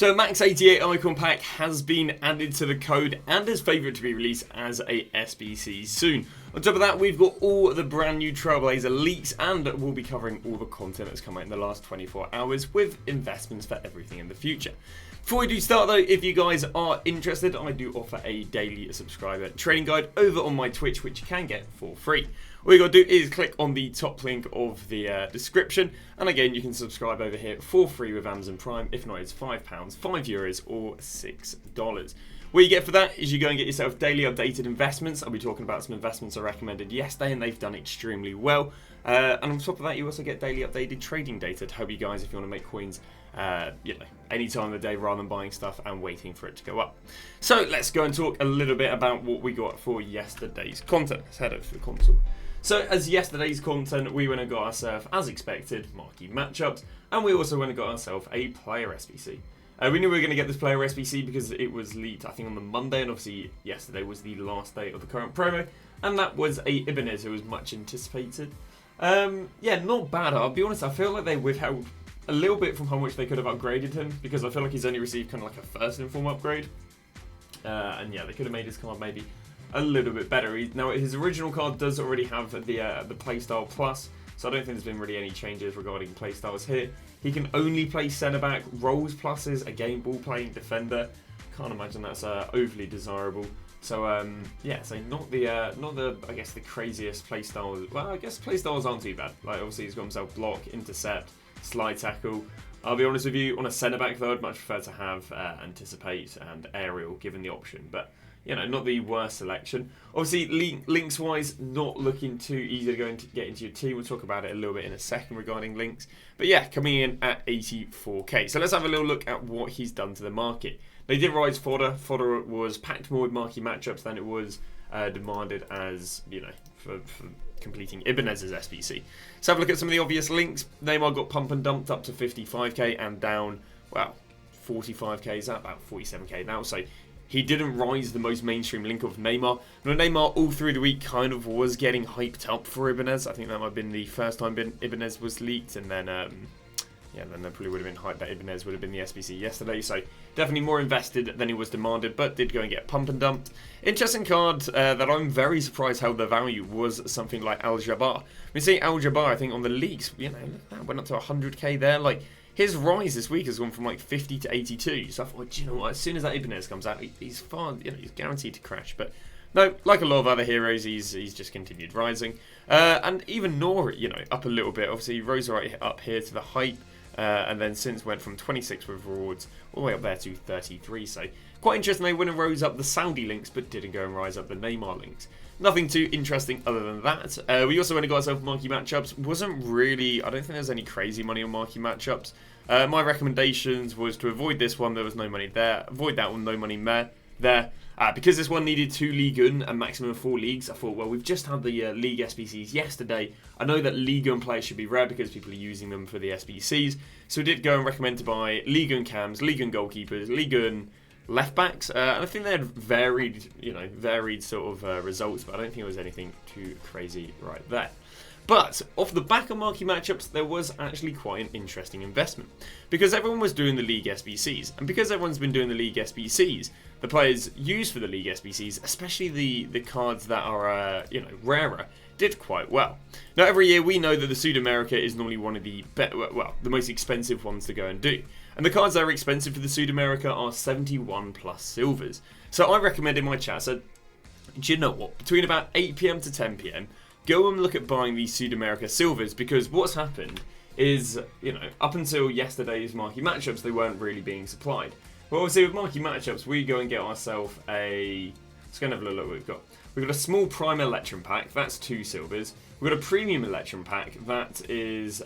So Max 88 Icon Pack has been added to the code and is favoured to be released as a SBC soon. On top of that, we've got all the brand new Trailblazer leaks, and we'll be covering all the content that's come out in the last 24 hours with investments for everything in the future. Before we do start though, if you guys are interested, I do offer a daily subscriber trading guide over on my Twitch, which you can get for free. All you got to do is click on the top link of the description, and again you can subscribe over here for free with Amazon Prime. If not, it's £5, €5 or $6. What you get for that is you go and get yourself daily updated investments. I'll be talking about some investments I recommended yesterday and they've done extremely well. And on top of that, you also get daily updated trading data to help you guys if you want to make coins any time of the day rather than buying stuff and waiting for it to go up. So let's go and talk a little bit about what we got for yesterday's content. Let's head over to the console. So as yesterday's content, we went and got ourselves, as expected, marquee matchups, and we also went and got ourselves a player SBC. We knew we were going to get this player SBC because it was leaked, I think, on the Monday, and obviously yesterday was the last day of the current promo, and that was a Ibanez who was much anticipated. Yeah, not bad. I'll be honest, I feel like they withheld a little bit from how much they could have upgraded him, because I feel like he's only received kind of like a first inform upgrade. And yeah, they could have made his card maybe a little bit better. Now, his original card does already have the Playstyle Plus, so I don't think there's been really any changes regarding playstyles here. He can only play centre-back, rolls pluses, again, ball-playing defender. Can't imagine that's overly desirable. So yeah, so not the I guess the craziest playstyle. Well, I guess playstyles aren't too bad. Like obviously he's got himself block, intercept, slide tackle. I'll be honest with you, on a centre-back though, I'd much prefer to have anticipate and aerial given the option, but you know, not the worst selection. Obviously, links-wise, not looking too easy to get into your team. We'll talk about it a little bit in a second regarding links. But yeah, coming in at 84k. So let's have a little look at what he's done to the market. They did rise fodder. Fodder was packed more with marquee matchups than it was demanded as, you know, for completing Ibanez's SBC. So have a look at some of the obvious links. Neymar got pump and dumped up to 55k and down, well, 45k. Is that about 47k now? So he didn't rise the most mainstream link of Neymar. Now, Neymar all through the week kind of was getting hyped up for Ibanez. I think that might have been the first time Ibanez was leaked, and then yeah, then there probably would have been hype that Ibanez would have been the SBC yesterday. So definitely more invested than he was demanded, but did go and get pump and dumped. Interesting card that I'm very surprised held their value was something like Al Jabbar. We see Al Jabbar, I think on the leaks, you know, that went up to 100k there. Like, his rise this week has gone from like 50 to 82. So I thought, do you know what? As soon as that Ibanez comes out, he's far, you know, he's guaranteed to crash. But no, like a lot of other heroes, he's just continued rising. And even Nora, you know, up a little bit. Obviously, he rose right up here to the hype, and then since went from 26 with rewards all the way up there to 33. So quite interesting. They went and rose up the Saudi links, but didn't go and rise up the Neymar links. Nothing too interesting other than that. We also went and got ourselves marquee matchups. Wasn't really, I don't think there's any crazy money on marquee matchups. My recommendations was to avoid this one, there was no money there. Avoid that one, no money there. Because this one needed 2 Ligue 1 and maximum 4 leagues, I thought, well, we've just had the League SBCs yesterday. I know that Ligue 1 players should be rare because people are using them for the SBCs. So we did go and recommend to buy Ligue 1 cams, Ligue 1 goalkeepers, Ligue 1 left backs, and I think they had varied sort of results, but I don't think it was anything too crazy right there. But off the back of marquee matchups, there was actually quite an interesting investment, because everyone was doing the League SBCs, and because everyone's been doing the League SBCs, the players used for the League SBCs, especially the cards that are rarer, did quite well. Now every year we know that the Sud-America is normally one of the the most expensive ones to go and do. And the cards that are expensive for the Sud-America are 71 plus silvers. So I recommend in my chat, so do you know what? Between about 8 PM to 10 PM, go and look at buying these Sud-America silvers, because what's happened is, you know, up until yesterday's marquee matchups, they weren't really being supplied. Well, obviously with marquee matchups, we go and get ourselves a, let's go and have a look what we've got. We've got a small prime Electrum pack, that's 2 silvers. We've got a premium Electrum pack, that is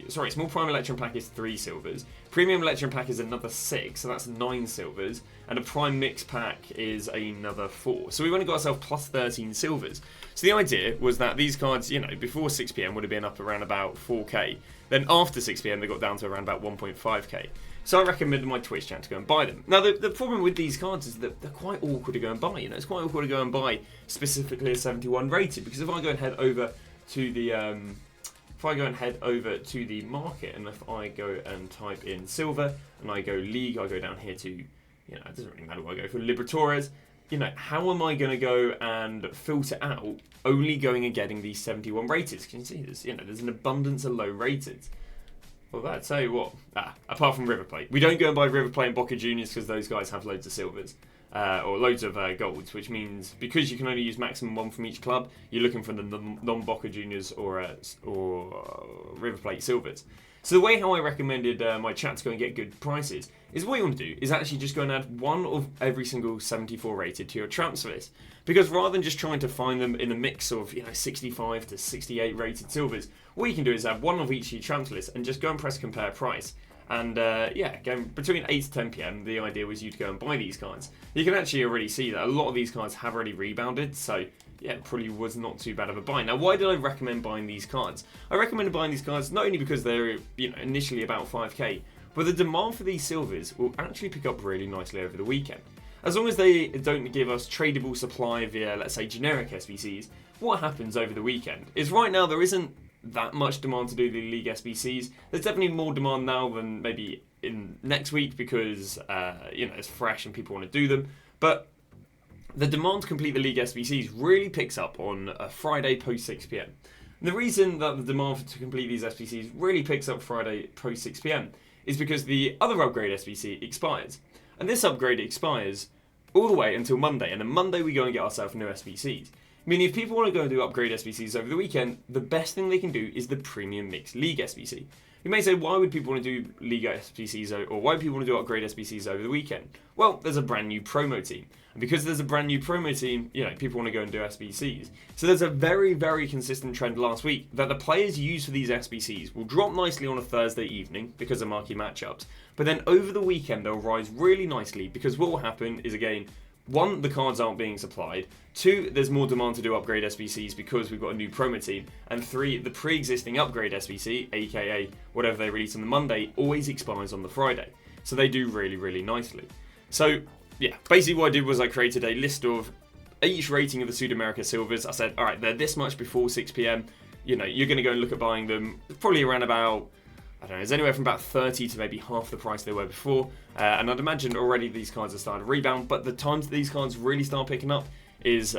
small prime Electrum pack is 3 silvers. Premium Electrum pack is another 6, so that's 9 silvers. And a prime mix pack is another 4. So we only got ourselves plus 13 silvers. So the idea was that these cards, you know, before 6 PM would have been up around about 4k. Then after 6 PM they got down to around about 1.5k. So I recommended my Twitch chat to go and buy them. Now the problem with these cards is that they're quite awkward to go and buy. You know, it's quite awkward to go and buy specifically a 71 rated, because if I go and head over to the if if I go and head over to the market, and if I go and type in silver, and I go league, I go down here to, it doesn't really matter what I go for, Libertadores, how am I going to go and filter out only going and getting these 71 rated? Can you see this? There's an abundance of low rated. Well, I'd tell you what, apart from River Plate. We don't go and buy River Plate and Boca Juniors because those guys have loads of silvers. Or loads of golds, which means because you can only use maximum one from each club, you're looking for the non-Boca Juniors or River Plate silvers. So the way how I recommended my chat to go and get good prices is what you want to do is actually just go and add one of every single 74 rated to your transfer list. Because rather than just trying to find them in a mix of 65 to 68 rated silvers, what you can do is add one of each to your transfer list and just go and press compare price. And going between 8 to 10 PM, the idea was you to go and buy these cards. You can actually already see that a lot of these cards have already rebounded, so yeah, it probably was not too bad of a buy. Now, why did I recommend buying these cards? I recommended buying these cards not only because they're initially about 5k, but the demand for these silvers will actually pick up really nicely over the weekend. As long as they don't give us tradable supply via, let's say, generic SBCs, what happens over the weekend is right now there isn't that much demand to do the League SBCs. There's definitely more demand now than maybe in next week because it's fresh and people want to do them. But the demand to complete the League SBCs really picks up on a Friday post 6 PM. And the reason that the demand to complete these SBCs really picks up Friday post 6 PM is because the other upgrade SBC expires. And this upgrade expires all the way until Monday. And then Monday we go and get ourselves new SBCs. I mean, if people want to go and do upgrade SBCs over the weekend, the best thing they can do is the Premium Mixed League SBC. You may say, why would people want to do League SBCs, or why would people want to do upgrade SBCs over the weekend? Well, there's a brand new promo team. And because there's a brand new promo team, people want to go and do SBCs. So there's a very, very consistent trend last week that the players used for these SBCs will drop nicely on a Thursday evening because of marquee matchups. But then over the weekend, they'll rise really nicely because what will happen is, again, 1, the cards aren't being supplied. 2, there's more demand to do upgrade SBCs because we've got a new promo team. And 3, the pre-existing upgrade SBC, aka whatever they release on the Monday, always expires on the Friday. So they do really, really nicely. So yeah, basically what I did was I created a list of each rating of the Sudamerica Silvers. I said, all right, they're this much before 6 PM. You're going to go and look at buying them probably around about, I don't know, it's anywhere from about 30 to maybe half the price they were before. And I'd imagine already these cards are starting to rebound, but the times that these cards really start picking up is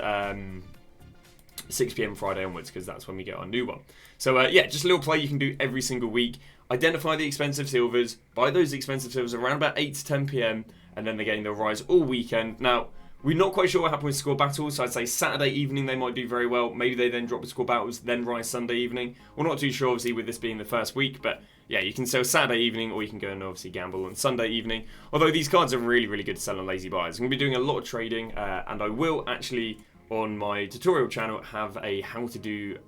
6 PM Friday onwards, because that's when we get our new one. So just a little play you can do every single week. Identify the expensive silvers, buy those expensive silvers around about 8 to 10 PM, and then again they'll rise all weekend. Now, we're not quite sure what happened with score battles, so I'd say Saturday evening they might do very well. Maybe they then drop with score battles, then rise Sunday evening. We're not too sure, obviously, with this being the first week, but yeah, you can sell Saturday evening, or you can go and obviously gamble on Sunday evening. Although these cards are really, really good to sell on lazy buyers. I'm going to be doing a lot of trading, and I will actually, on my tutorial channel, have a how to do,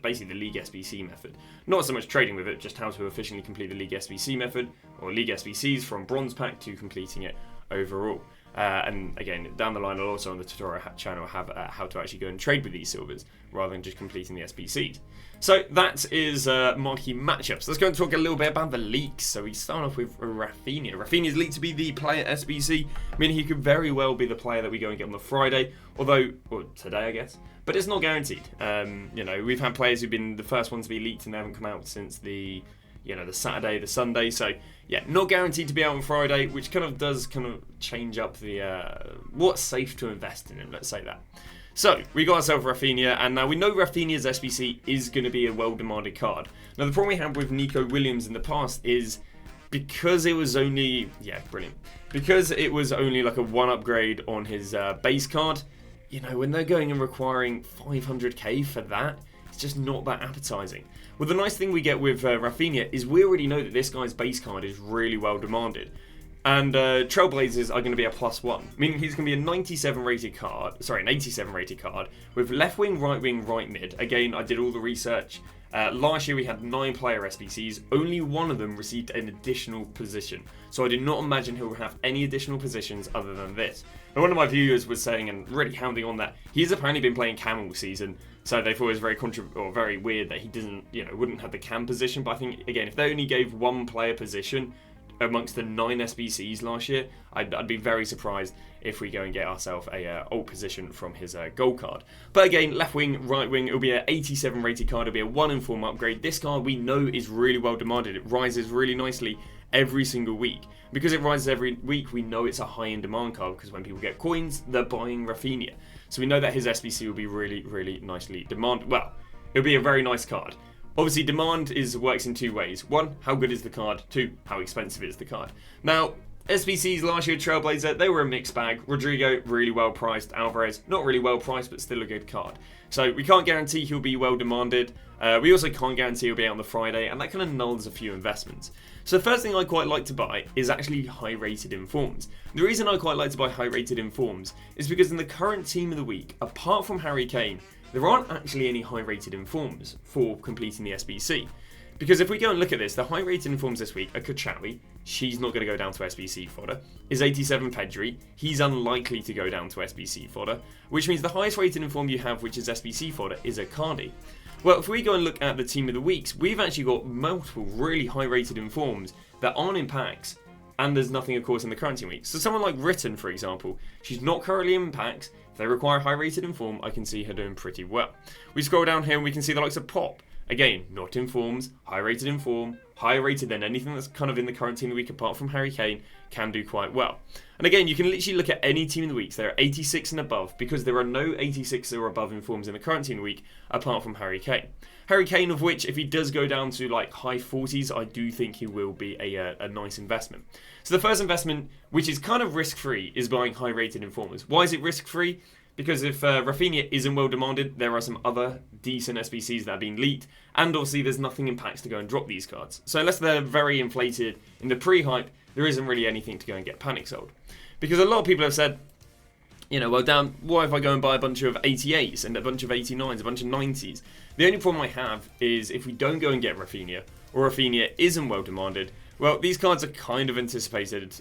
basically the League SBC method. Not so much trading with it, just how to efficiently complete the League SBC method, or League SBCs from Bronze Pack to completing it overall. And again, down the line, I'll also on the tutorial channel have how to actually go and trade with these silvers rather than just completing the SBCs. So that is marquee matchups. Let's go and talk a little bit about the leaks. So we start off with Rafinha. Rafinha's leaked to be the player SBC, meaning he could very well be the player that we go and get on the Friday, although, or today I guess, but it's not guaranteed. We've had players who've been the first ones to be leaked and they haven't come out since the Saturday, the Sunday. So yeah, not guaranteed to be out on Friday, which does change up the what's safe to invest in him, let's say that. So we got ourselves Rafinha, and now we know Rafinha's SBC is going to be a well-demanded card. Now the problem we had with Nico Williams in the past is because it was only because it was only like a 1 upgrade on his base card. When they're going and requiring 500k for that, it's just not that appetizing. Well, the nice thing we get with Rafinha is we already know that this guy's base card is really well demanded. And Trailblazers are going to be a +1, meaning he's going to be an 87 rated card with left wing, right mid. Again, I did all the research. Last year we had 9 player SBCs, only 1 of them received an additional position. So I do not imagine he'll have any additional positions other than this. And one of my viewers was saying, and really hounding on that, he's apparently been playing cam all season, so they thought it was very weird that he wouldn't have the cam position. But I think, again, if they only gave 1 player position, amongst the 9 SBCs last year. I'd be very surprised if we go and get ourselves a old position from his gold card. But again, left wing, right wing, it'll be an 87 rated card. It'll be a 1 in form upgrade. This card we know is really well demanded. It rises really nicely every single week. Because it rises every week, we know it's a high in demand card, because when people get coins, they're buying Rafinha. So we know that his SBC will be really, really nicely demanded. Well, it'll be a very nice card. Obviously, demand works in 2 ways. 1, how good is the card? 2, how expensive is the card? Now, SBCs last year, Trailblazer, they were a mixed bag. Rodrigo, really well priced. Alvarez, not really well priced, but still a good card. So we can't guarantee he'll be well demanded. We also can't guarantee he'll be out on the Friday, and that kind of nulls a few investments. So the first thing I quite like to buy is actually high rated informs. The reason I quite like to buy high rated informs is because in the current team of the week, apart from Harry Kane, there aren't actually any high rated informs for completing the SBC. Because if we go and look at this, the high rated informs this week are Kachawi. She's not going to go down to SBC fodder. Is 87 Pedri. He's unlikely to go down to SBC fodder, which means the highest rated inform you have, which is SBC fodder, is Icardi. Well, if we go and look at the team of the weeks, we've actually got multiple really high rated informs that aren't in packs, and there's nothing, of course, in the current team week. So someone like Ritten, for example, she's not currently in packs. If they require high rated inform, I can see her doing pretty well. We scroll down here and we can see the likes of Pop. Again, not informs, high rated inform, higher rated than anything that's kind of in the current team of the week apart from Harry Kane, can do quite well. And again, you can literally look at any team of the weeks. There are 86 and above, because there are no 86 or above informs in the current team of the week apart from Harry Kane. Harry Kane, of which, if he does go down to like high 40s, I do think he will be a nice investment. So the first investment, which is kind of risk-free, is buying high-rated informers. Why is it risk-free? Because if Rafinha isn't well demanded, there are some other decent SBCs that have been leaked, and obviously there's nothing in packs to go and drop these cards. So unless they're very inflated in the pre-hype, there isn't really anything to go and get panic sold. Because a lot of people have said, you know, well, Dan, why if I go and buy a bunch of 88s and a bunch of 89s, a bunch of 90s? The only problem I have is if we don't go and get Rafinha, or Rafinha isn't well demanded, well, these cards are kind of anticipated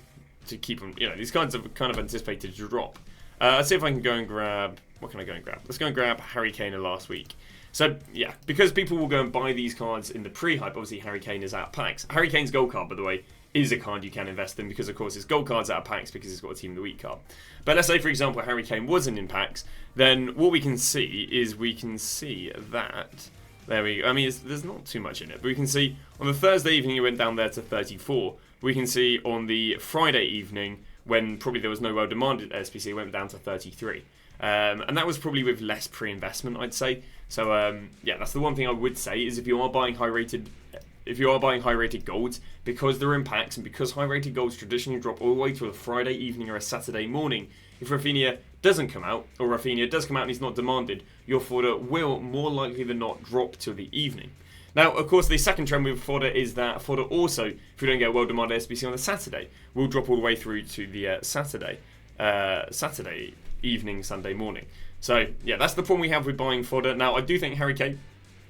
to keep them, you know, these cards are kind of anticipated to drop. Let's see if I can go and grab, what can I go and grab? Let's go and grab Harry Kane of last week. So, yeah, because people will go and buy these cards in the pre-hype, obviously Harry Kane is out of packs. Harry Kane's gold card, by the way, is a card you can invest in because, of course, his gold card's out of packs because he's got a Team of the Week card. But let's say, for example, Harry Kane wasn't in packs, then what we can see is we can see that, there we go, I mean, there's not too much in it, but we can see on the Thursday evening it went down there to 34. We can see on the Friday evening, when probably there was no well-demanded SPC, it went down to 33. And that was probably with less pre-investment, I'd say. So, yeah, that's the one thing I would say, is if you are buying high-rated golds, because they're in packs, and because high-rated golds traditionally drop all the way to a Friday evening or a Saturday morning, if Rafinha doesn't come out, or Rafinha does come out and he's not demanded, your fodder will, more likely than not, drop till the evening. Now, of course, the second trend with fodder is that fodder also, if we don't get a well-demanded SBC on the Saturday, will drop all the way through to the Saturday evening, Sunday morning. So, yeah, that's the problem we have with buying fodder. Now, I do think Harry Kane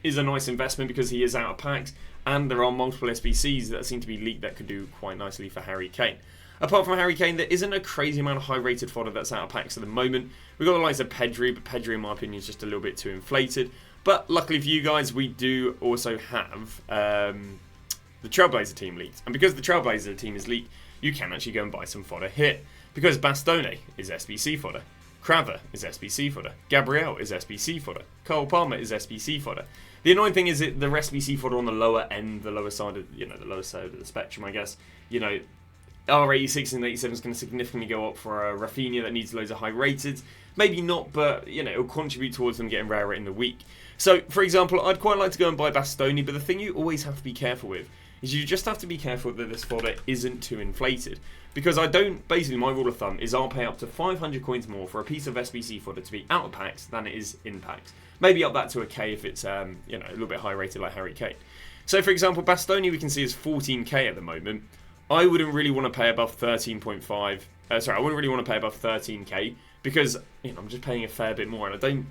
is a nice investment because he is out of packs, and there are multiple SBCs that seem to be leaked that could do quite nicely for Harry Kane. Apart from Harry Kane, there isn't a crazy amount of high-rated fodder that's out of packs at the moment. We've got the likes of Pedri, but Pedri, in my opinion, is just a little bit too inflated. But luckily for you guys, we do also have the Trailblazer team leaked. And because the Trailblazer team is leaked, you can actually go and buy some fodder here. Because Bastone is SBC fodder. Craver is SBC fodder. Gabriel is SBC fodder. Cole Palmer is SBC fodder. The annoying thing is that the SBC fodder on the lower end, the lower side of, the lower side of the spectrum, I guess, R86 and 87 is going to significantly go up for a Rafinha that needs loads of high rated. Maybe not, but, it'll contribute towards them getting rarer in the week. So, for example, I'd quite like to go and buy Bastoni, but the thing you always have to be careful with is you just have to be careful that this fodder isn't too inflated. Because basically my rule of thumb is I'll pay up to 500 coins more for a piece of SBC fodder to be out of packs than it is in packs. Maybe up that to a K if it's, a little bit high rated like Harry Kane. So, for example, Bastoni we can see is 14k at the moment. I wouldn't really want to pay above 13.5. I wouldn't really want to pay above 13k because I'm just paying a fair bit more, and I don't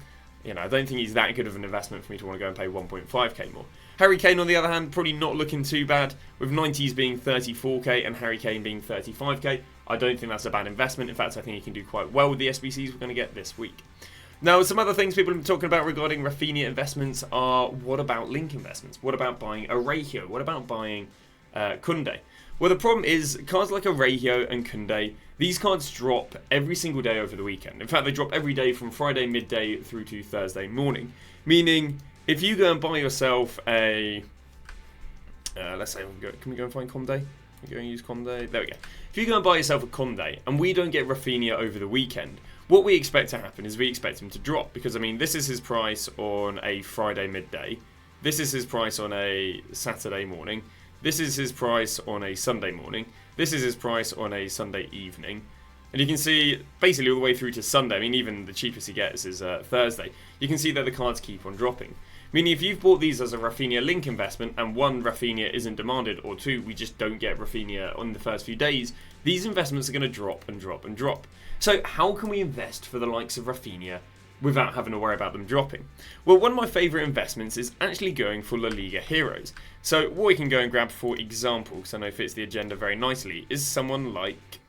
think he's that good of an investment for me to want to go and pay 1.5k more. Harry Kane, on the other hand, probably not looking too bad, with 90s being 34k and Harry Kane being 35k. I don't think that's a bad investment. In fact, I think he can do quite well with the SBCs we're going to get this week. Now, some other things people have been talking about regarding Rafinha investments are, what about link investments? What about buying Araujo? What about buying Koundé? Well, the problem is cards like Araujo and Koundé, these cards drop every single day over the weekend. In fact, they drop every day from Friday midday through to Thursday morning. Meaning, if you go and buy yourself a... let's say, can we go and find Koundé? Can we go and use Koundé? There we go. If you go and buy yourself a Koundé, and we don't get Rafinha over the weekend, what we expect to happen is we expect him to drop. Because, I mean, this is his price on a Friday midday. This is his price on a Saturday morning. This is his price on a Sunday morning. This is his price on a Sunday evening. And you can see, basically all the way through to Sunday, I mean, even the cheapest he gets is Thursday. You can see that the cards keep on dropping. Meaning if you've bought these as a Rafinha link investment, and one, Rafinha isn't demanded, or two, we just don't get Rafinha on the first few days, these investments are going to drop and drop and drop. So how can we invest for the likes of Rafinha without having to worry about them dropping? Well, one of my favourite investments is actually going for La Liga heroes. So what we can go and grab, for example, because I know it fits the agenda very nicely, is someone like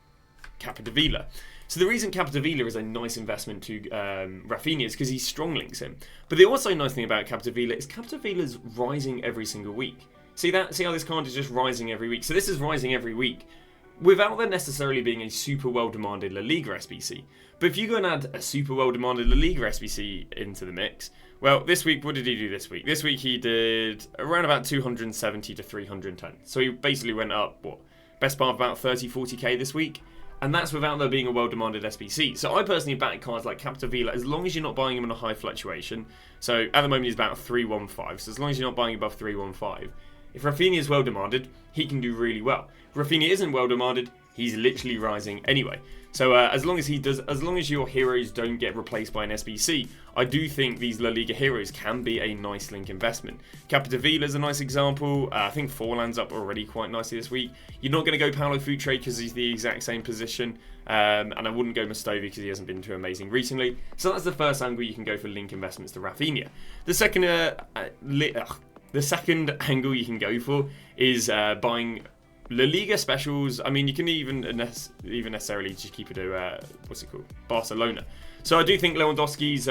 Capdevila. So the reason Capdevila is a nice investment to Rafinha is because he strong links him. But the also nice thing about Capdevila is Capdevila's rising every single week. See that? See how this card is just rising every week? So this is rising every week without there necessarily being a super well-demanded La Liga SBC. But if you go and add a super well-demanded La Liga SBC into the mix, well, this week, what did he do this week? This week he did around about 270 to 310. So he basically went up, what, best part of about 30, 40k this week? And that's without there being a well-demanded SBC. So I personally back cards like Capdevila as long as you're not buying him on a high fluctuation. So at the moment he's about 315. So as long as you're not buying above 315. If Rafinha is well-demanded, he can do really well. If Rafinha isn't well-demanded, he's literally rising anyway. So as long as your heroes don't get replaced by an SBC, I do think these La Liga heroes can be a nice link investment. Capdevila is a nice example. I think Forlan's up already quite nicely this week. You're not going to go Paulo Futre because he's the exact same position. And I wouldn't go Mustovi because he hasn't been too amazing recently. So that's the first angle you can go for link investments to Rafinha. The second angle you can go for is buying La Liga specials. I mean, you can even necessarily just keep it to Barcelona. So I do think Lewandowski's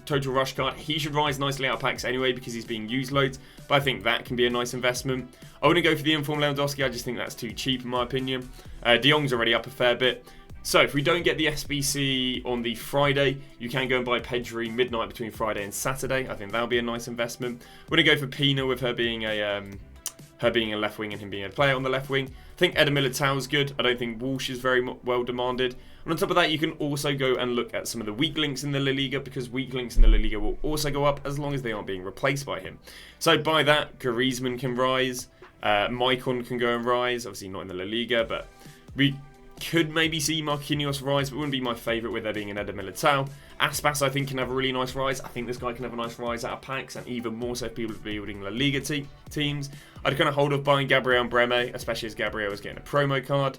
total rush card, he should rise nicely out of packs anyway because he's being used loads. But I think that can be a nice investment. I wouldn't go for the informed Lewandowski. I just think that's too cheap in my opinion. De Jong's already up a fair bit. So if we don't get the SBC on the Friday, you can go and buy Pedri midnight between Friday and Saturday. I think that'll be a nice investment. We're going to go for Pina with her being a left wing and him being a player on the left wing. I think Eder Militão's good. I don't think Walsh is very well demanded. And on top of that, you can also go and look at some of the weak links in the La Liga because weak links in the La Liga will also go up as long as they aren't being replaced by him. So by that, Griezmann can rise. Maicon can go and rise. Obviously not in the La Liga, but we could maybe see Marquinhos rise, but wouldn't be my favourite with there being an Eder Militão. Aspas, I think, can have a really nice rise. I think this guy can have a nice rise out of packs, and even more so if people are building La Liga teams. I'd kind of hold off buying Gabriel and Breme, especially as Gabriel is getting a promo card.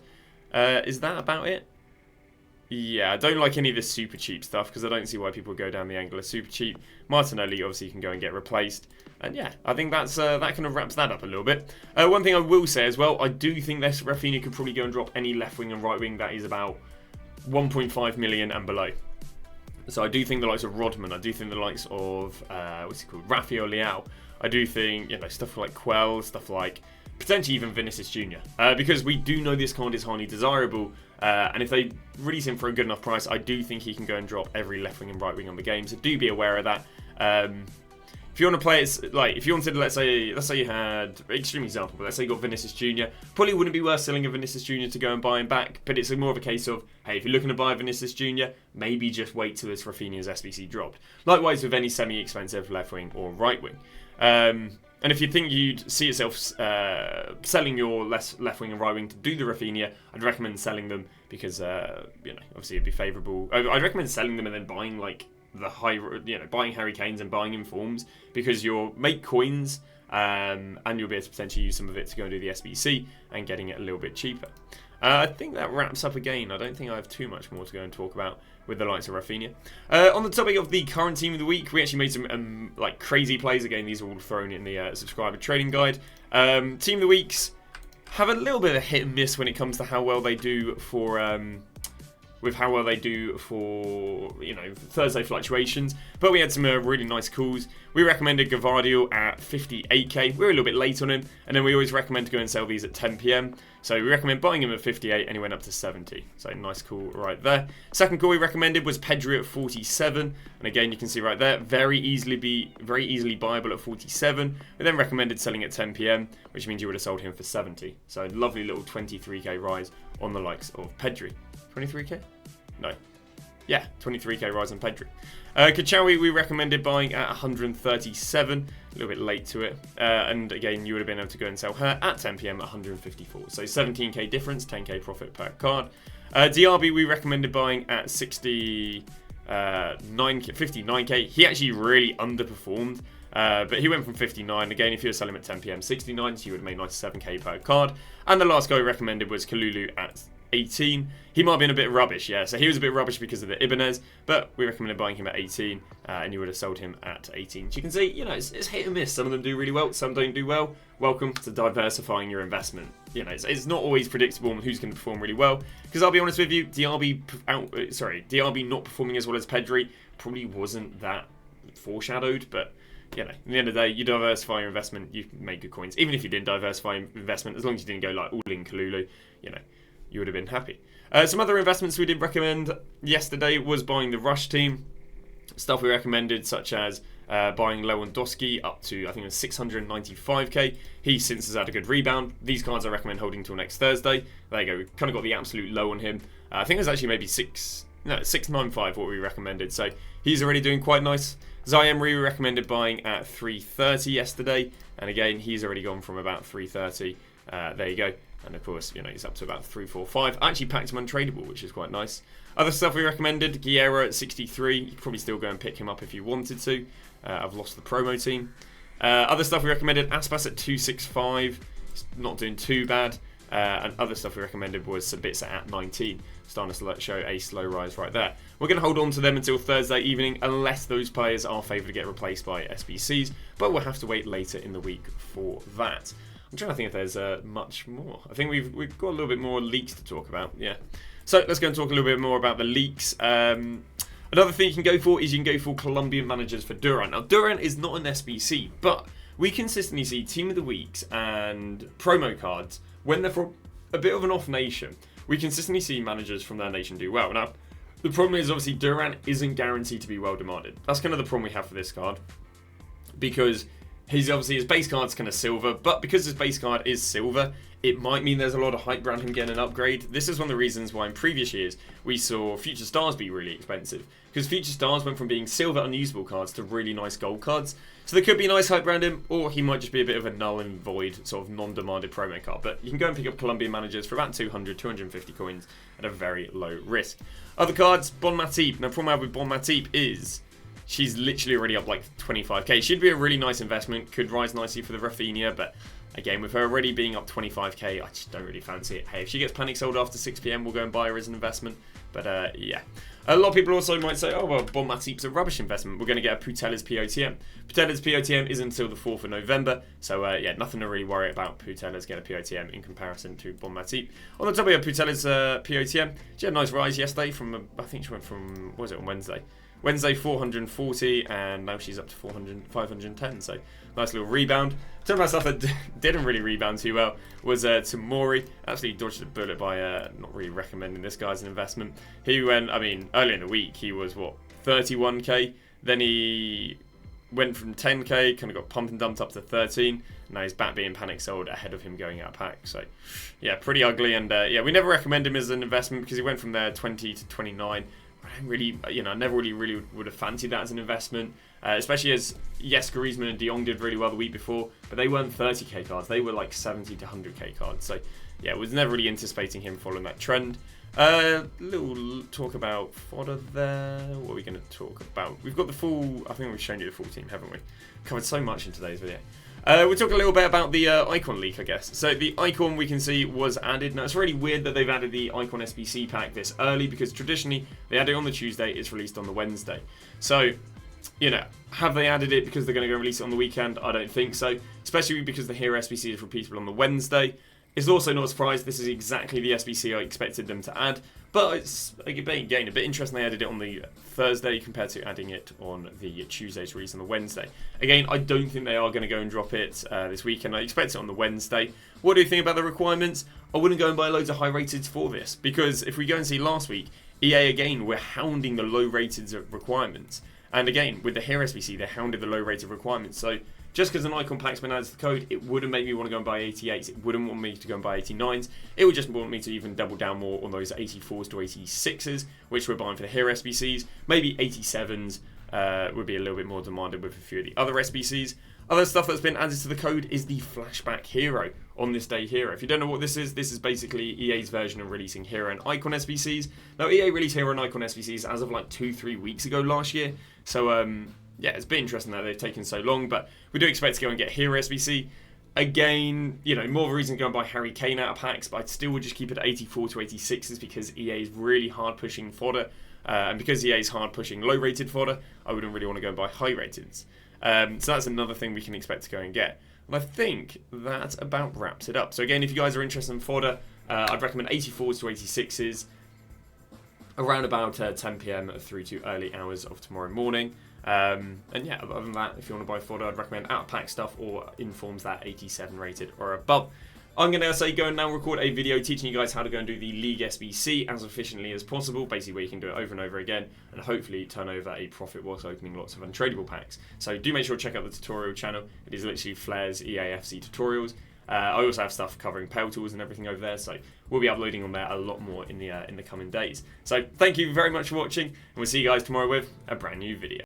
Is that about it? Yeah, I don't like any of this super cheap stuff because I don't see why people go down the angle of super cheap. Martinelli obviously can go and get replaced. And yeah, I think that's that kind of wraps that up a little bit. One thing I will say as well, I do think this Rafinha could probably go and drop any left wing and right wing that is about 1.5 million and below. So I do think the likes of Rodman, I do think the likes of, Rafael Leao, I do think, stuff like Quell, stuff like potentially even Vinicius Jr. Because we do know this card is highly desirable, and if they release him for a good enough price, I do think he can go and drop every left wing and right wing on the game, so do be aware of that. If you want to play it, like, if you wanted, let's say you had, extreme example, but let's say you got Vinicius Jr., probably wouldn't be worth selling a Vinicius Jr. to go and buy him back, but it's more of a case of, hey, if you're looking to buy Vinicius Jr., maybe just wait till his Rafinha's SBC dropped. Likewise with any semi-expensive left wing or right wing. And if you think you'd see yourself selling your left wing and right wing to do the Rafinha, I'd recommend selling them because, obviously it'd be favourable. I'd recommend selling them and then buying, like, buying Harry Kane's and buying informs because you'll make coins and you'll be able to potentially use some of it to go and do the SBC and getting it a little bit cheaper. I think that wraps up again. I don't think I have too much more to go and talk about with the likes of Rafinha. On the topic of the current team of the week, we actually made some crazy plays. Again, these are all thrown in the subscriber trading guide. Team of the weeks have a little bit of a hit and miss when it comes to how well they do for with how well they do for, Thursday fluctuations. But we had some really nice calls. We recommended Gavardio at 58k. We were a little bit late on him. And then we always recommend to go and sell these at 10 p.m. So we recommend buying him at 58 and he went up to 70. So nice call right there. Second call we recommended was Pedri at 47. And again, you can see right there, very easily buyable at 47. We then recommended selling at 10 p.m, which means you would have sold him for 70. So lovely little 23k rise on the likes of Pedri. 23k? No. Yeah, 23k rise on Pedri. Kachawi we recommended buying at 137, a little bit late to it. And again, you would have been able to go and sell her at 10 p.m. at 154. So 17k difference, 10k profit per card. DRB we recommended buying at 59k. He actually really underperformed. But he went from 59. Again, if you were selling him at 10 p.m. 69, so you would have made 97k per card. And the last guy we recommended was Kalulu at 18. He might have been a bit rubbish, yeah. So he was a bit rubbish because of the Ibanez, but we recommended buying him at 18, and you would have sold him at 18. So you can see, it's hit and miss. Some of them do really well, some don't do well. Welcome to diversifying your investment. It's not always predictable on who's going to perform really well. Because I'll be honest with you, DRB not performing as well as Pedri probably wasn't that foreshadowed, but at the end of the day, you diversify your investment, you make good coins. Even if you didn't diversify your investment, as long as you didn't go like all in Kalulu, you would have been happy. Some other investments we did recommend yesterday was buying the Rush team. Stuff we recommended, such as buying Lewandowski up to, I think it was 695k. He since has had a good rebound. These cards I recommend holding till next Thursday. There you go, we kind of got the absolute low on him. I think it was actually maybe 695 what we recommended. So he's already doing quite nice. Zayemri we recommended buying at 330 yesterday. And again, he's already gone from about 330. There you go. And of course, he's up to about 345. I actually packed him untradeable, which is quite nice. Other stuff we recommended, Guerrero at 63. You could probably still go and pick him up if you wanted to. I've lost the promo team. Other stuff we recommended, Aspas at 265. He's not doing too bad. And other stuff we recommended was Sabitzer at 19. Starting to show a slow rise right there. We're going to hold on to them until Thursday evening, unless those players are favoured to get replaced by SBCs. But we'll have to wait later in the week for that. I'm trying to think if there's much more. I think we've got a little bit more leaks to talk about. Yeah. So let's go and talk a little bit more about the leaks. Another thing you can go for is you can go for Colombian managers for Duran. Now, Duran is not an SBC, but we consistently see Team of the Weeks and promo cards when they're from a bit of an off nation. We consistently see managers from their nation do well. Now, the problem is obviously Duran isn't guaranteed to be well demanded. That's kind of the problem we have for this card, because his base card's kind of silver, but because his base card is silver, it might mean there's a lot of hype around him getting an upgrade. This is one of the reasons why in previous years we saw Future Stars be really expensive, because Future Stars went from being silver unusable cards to really nice gold cards. So there could be nice hype around him, or he might just be a bit of a null and void sort of non-demanded promo card. But you can go and pick up Colombian managers for about 200, 250 coins at a very low risk. Other cards, Bon Matip. Now, the problem I have with Bon Matip is she's literally already up like 25k. She'd be a really nice investment, could rise nicely for the Rafinha, but again, with her already being up 25k, I just don't really fancy it. Hey, if she gets panic sold after 6 p.m, we'll go and buy her as an investment. But yeah. A lot of people also might say, oh, well, Bon Matip's a rubbish investment. We're going to get a Putellas POTM. Putellas POTM isn't until the 4th of November. So, yeah, nothing to really worry about. Putellas get a POTM in comparison to Bon Matip. On the top of Putellas POTM, she had a nice rise yesterday from, I think she went from, what was it, on Wednesday? Wednesday 440, and now she's up to 510, so nice little rebound. Some of my stuff that didn't really rebound too well was Tamori. Actually dodged a bullet by not really recommending this guy as an investment. He went, earlier in the week he was 31k, then he went from 10k, kind of got pumped and dumped up to 13, and now he's back being panic sold ahead of him going out of pack. So yeah, pretty ugly, and yeah, we never recommend him as an investment because he went from there 20 to 29. I don't really, I never really would have fancied that as an investment, especially as, yes, Griezmann and De Jong did really well the week before, but they weren't 30k cards, they were like 70 to 100k cards, so yeah, was never really anticipating him following that trend. Little talk about fodder there. What are we going to talk about? We've got the full, I think we've shown you the full team, haven't we? Covered so much in today's video. We'll talk a little bit about the Icon leak, I guess. So the Icon we can see was added. Now it's really weird that they've added the Icon SBC pack this early, because traditionally they add it on the Tuesday, it's released on the Wednesday. So, have they added it because they're going to go release it on the weekend? I don't think so. Especially because the Hero SBC is repeatable on the Wednesday. It's also not a surprise, this is exactly the SBC I expected them to add, but it's, again, a bit interesting they added it on the Thursday compared to adding it on the Tuesday's release on the Wednesday. Again, I don't think they are going to go and drop it this weekend. I expect it on the Wednesday. What do you think about the requirements? I wouldn't go and buy loads of high rateds for this, because if we go and see last week, EA again were hounding the low rated requirements. And again, with the Here SBC, they hounded the low rated requirements. So just because an icon pack's been added to the code, it wouldn't make me want to go and buy 88s. It wouldn't want me to go and buy 89s. It would just want me to even double down more on those 84s to 86s, which we're buying for the Here SBCs. Maybe 87s would be a little bit more demanded with a few of the other SBCs. Other stuff that's been added to the code is the Flashback Hero, On This Day Hero. If you don't know what this is basically EA's version of releasing Hero and Icon SBCs. Now, EA released Hero and Icon SBCs as of like 2-3 weeks ago last year. So, yeah, it's been interesting that they've taken so long, but we do expect to go and get Hero SBC. Again, you know, more of a reason to go and buy Harry Kane out of packs, but I still would just keep it at 84 to 86s because EA is really hard pushing fodder. And because EA is hard pushing low rated fodder, I wouldn't really want to go and buy high rateds. So that's another thing we can expect to go and get. And I think that about wraps it up. So again, if you guys are interested in fodder, I'd recommend 84s to 86s around about 10 PM through to early hours of tomorrow morning. And yeah, other than that, if you want to buy fodder, I'd recommend out of pack stuff or informs that 87 rated or above. I'm going to say go and now record a video teaching you guys how to go and do the League SBC as efficiently as possible, basically where you can do it over and over again and hopefully turn over a profit whilst opening lots of untradable packs. So do make sure to check out the tutorial channel. It is literally FLAIR's eafc tutorials. I also have stuff covering Pale Tools and everything over there, so we'll be uploading on there a lot more in the coming days. So thank you very much for watching, and we'll see you guys tomorrow with a brand new video.